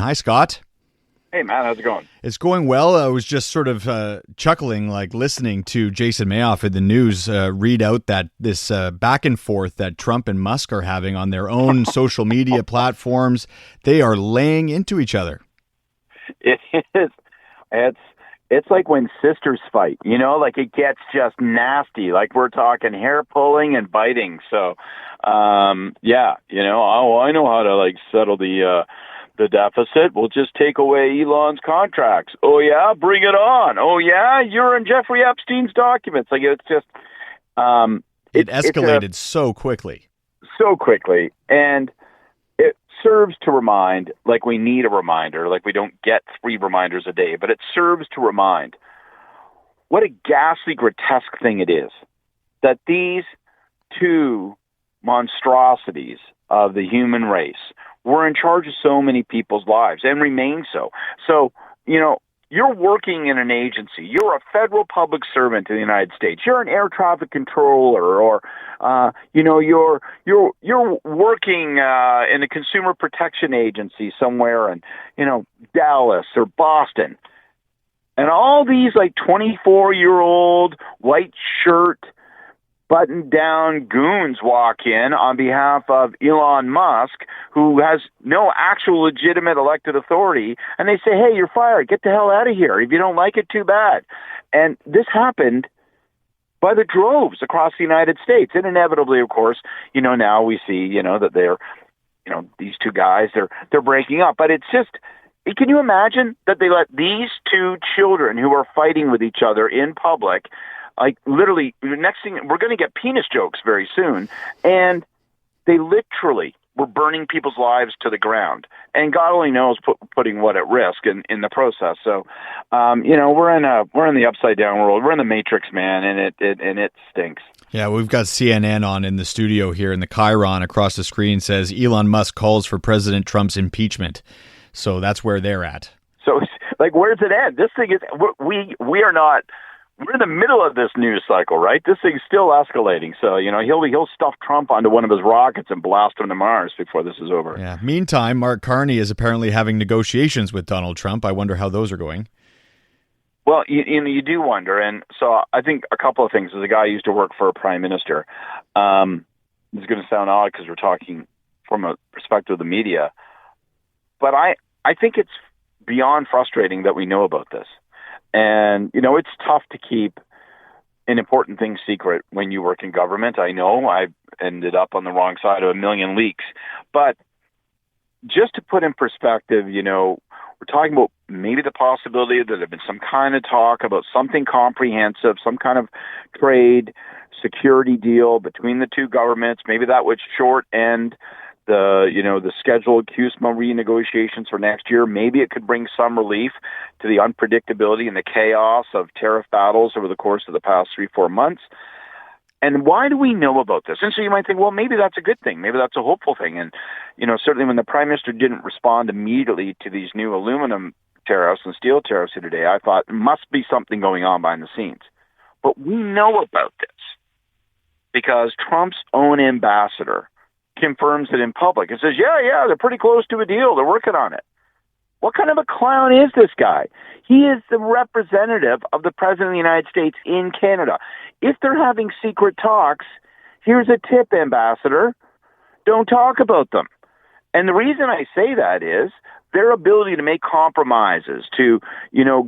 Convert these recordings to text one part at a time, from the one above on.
Hi, Scott. Hey, Matt, how's it going? It's going well. I was just sort of chuckling, listening to Jason Mayoff in the news read out that this back and forth that Trump and Musk are having on their own social media platforms. They are laying into each other. It is. It's like when sisters fight, it gets just nasty. Like we're talking hair pulling and biting. So, I know how to settle the deficit. We'll just take away Elon's contracts. Oh yeah, bring it on. Oh yeah, you're in Jeffrey Epstein's documents. It's just it escalated so quickly, and it serves to remind, we need a reminder, we don't get 3 reminders a day, but it serves to remind what a ghastly, grotesque thing it is that these 2 monstrosities of the human race were in charge of so many people's lives and remain so. So, you're working in an agency. You're a federal public servant in the United States. You're an air traffic controller, or you're working in a consumer protection agency somewhere in Dallas or Boston, and all these 24-year-old white shirt, button-down goons walk in on behalf of Elon Musk, who has no actual legitimate elected authority, and they say, hey, you're fired. Get the hell out of here. If you don't like it, too bad. And this happened by the droves across the United States. And inevitably, of course, now we see, that they're, these 2 guys, they're breaking up. But it's just, can you imagine that they let these 2 children who are fighting with each other in public, literally, the next thing, we're going to get penis jokes very soon. And they literally were burning people's lives to the ground. And God only knows putting what at risk in the process. So, we're in the upside down world. We're in the Matrix, man, and it stinks. Yeah, we've got CNN on in the studio here, and the Chiron across the screen says Elon Musk calls for President Trump's impeachment. So that's where they're at. So, where's it end? This thing is, we are not. We're in the middle of this news cycle, right? This thing's still escalating. So, he'll stuff Trump onto one of his rockets and blast him to Mars before this is over. Yeah. Meantime, Mark Carney is apparently having negotiations with Donald Trump. I wonder how those are going. Well, you do wonder. And so I think a couple of things. As a guy who used to work for a prime minister, it's going to sound odd because we're talking from a perspective of the media. But I think it's beyond frustrating that we know about this. And, it's tough to keep an important thing secret when you work in government. I know I ended up on the wrong side of a million leaks. But just to put in perspective, we're talking about maybe the possibility that there had been some kind of talk about something comprehensive, some kind of trade security deal between the 2 governments. Maybe that would short end the scheduled CUSMA renegotiations for next year. Maybe it could bring some relief to the unpredictability and the chaos of tariff battles over the course of the past 3-4 months. And why do we know about this? And so you might think, well, maybe that's a good thing. Maybe that's a hopeful thing. And, certainly when the Prime Minister didn't respond immediately to these new aluminum tariffs and steel tariffs here today, I thought there must be something going on behind the scenes. But we know about this because Trump's own ambassador confirms it in public and says, yeah, they're pretty close to a deal. They're working on it. What kind of a clown is this guy? He is the representative of the President of the United States in Canada. If they're having secret talks, here's a tip, Ambassador. Don't talk about them. And the reason I say that is their ability to make compromises, to,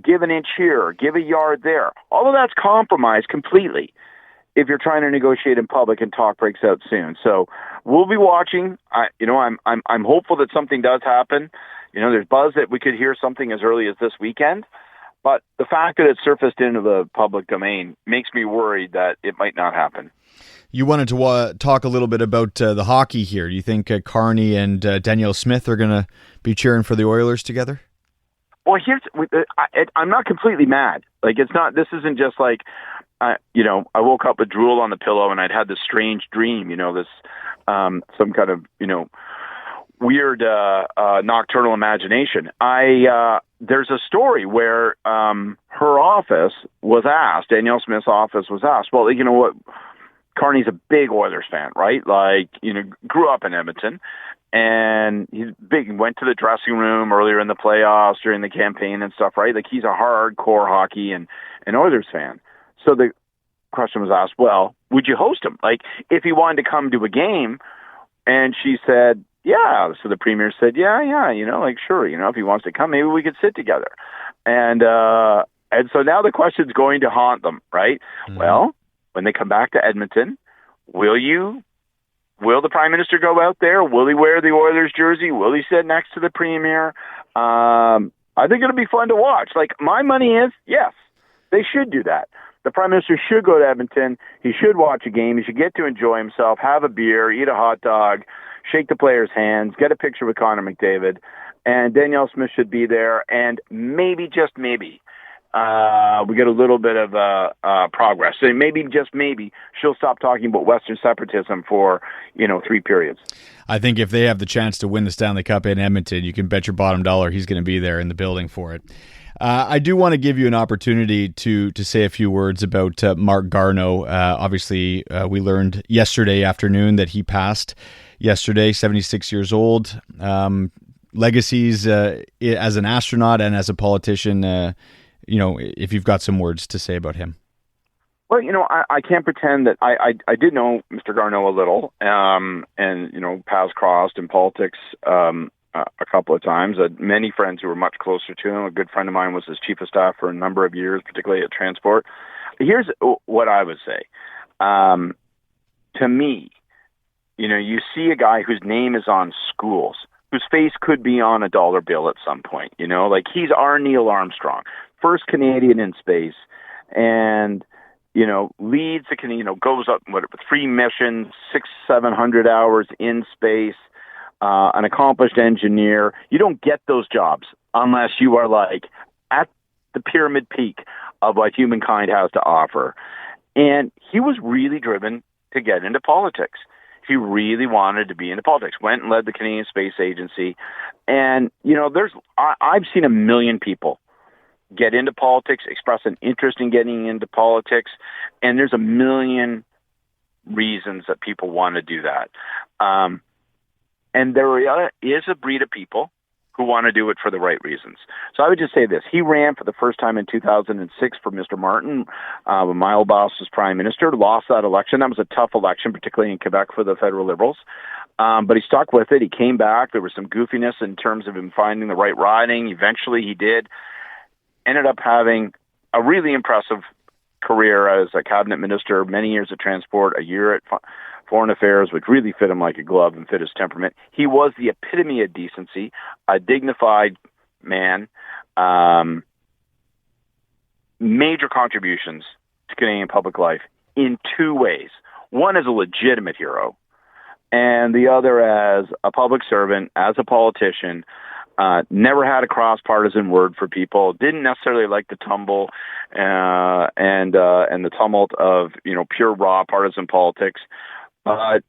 give an inch here, give a yard there. All of that's compromised completely if you're trying to negotiate in public and talk breaks out soon. So we'll be watching. I'm hopeful that something does happen. There's buzz that we could hear something as early as this weekend. But the fact that it surfaced into the public domain makes me worried that it might not happen. You wanted to talk a little bit about the hockey here. Do you think Carney and Danielle Smith are going to be cheering for the Oilers together? Well, I'm not completely mad. This isn't just I woke up with drool on the pillow and I'd had this strange dream, some kind of, weird nocturnal imagination. There's a story where her office was asked, Danielle Smith's office was asked, well, you know what, Carney's a big Oilers fan, right? Grew up in Edmonton. And he's big. He went to the dressing room earlier in the playoffs during the campaign and stuff, right? Like, he's a hardcore hockey and Oilers fan. So the question was asked, well, would you host him? Like, if he wanted to come to a game? And she said, yeah. So the premier said, yeah, like, sure, if he wants to come, maybe we could sit together. And so now the question's going to haunt them, right? Mm-hmm. Well, when they come back to Edmonton, will the prime minister go out there? Will he wear the Oilers jersey? Will he sit next to the premier? I think it'll be fun to watch. Like, my money is, yes, they should do that. The prime minister should go to Edmonton. He should watch a game. He should get to enjoy himself, have a beer, eat a hot dog, shake the players' hands, get a picture with Connor McDavid. And Danielle Smith should be there. And maybe, just maybe, we get a little bit of progress. So maybe, just maybe, she'll stop talking about Western separatism for, 3 periods. I think if they have the chance to win the Stanley Cup in Edmonton, you can bet your bottom dollar he's going to be there in the building for it. I do want to give you an opportunity to say a few words about Marc Garneau. Obviously, we learned yesterday afternoon that he passed yesterday, 76 years old. Legacies as an astronaut and as a politician, if you've got some words to say about him. Well, I can't pretend that I did know Mr. Garneau a little, and, paths crossed in politics a couple of times. I had many friends who were much closer to him. A good friend of mine was his chief of staff for a number of years, particularly at Transport. Here's what I would say. To me, you see a guy whose name is on schools, whose face could be on a $1 bill at some point, like, he's our Neil Armstrong, first Canadian in space, and, leads the, goes up, 3 missions, 600-700 hours in space, an accomplished engineer. You don't get those jobs unless you are, like, at the pyramid peak of what humankind has to offer. And he was really driven to get into politics. He really wanted to be into politics, went and led the Canadian Space Agency. And, I've seen a million people get into politics, express an interest in getting into politics, and there's a million reasons that people want to do that. And there is a breed of people who want to do it for the right reasons. So I would just say this. He ran for the first time in 2006 for Mr. Martin, when my old boss was prime minister, lost that election. That was a tough election, particularly in Quebec for the federal Liberals. But he stuck with it. He came back. There was some goofiness in terms of him finding the right riding. Eventually he did. Ended up having a really impressive career as a cabinet minister, many years at Transport, a year at Foreign Affairs, which really fit him like a glove and fit his temperament. He was the epitome of decency, a dignified man, major contributions to Canadian public life in 2 ways. One as a legitimate hero, and the other as a public servant, as a politician. Never had a cross-partisan word for people. Didn't necessarily like the tumble and the tumult of pure raw partisan politics, but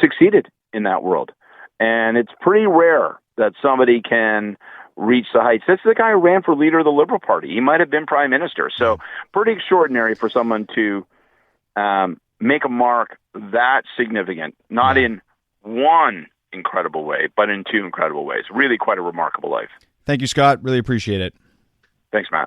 succeeded in that world. And it's pretty rare that somebody can reach the heights. This is the guy who ran for leader of the Liberal Party. He might have been prime minister. So pretty extraordinary for someone to make a mark that significant, not in one incredible way, but in 2 incredible ways. Really quite a remarkable life. Thank you, Scott. Really appreciate it. Thanks, Matt.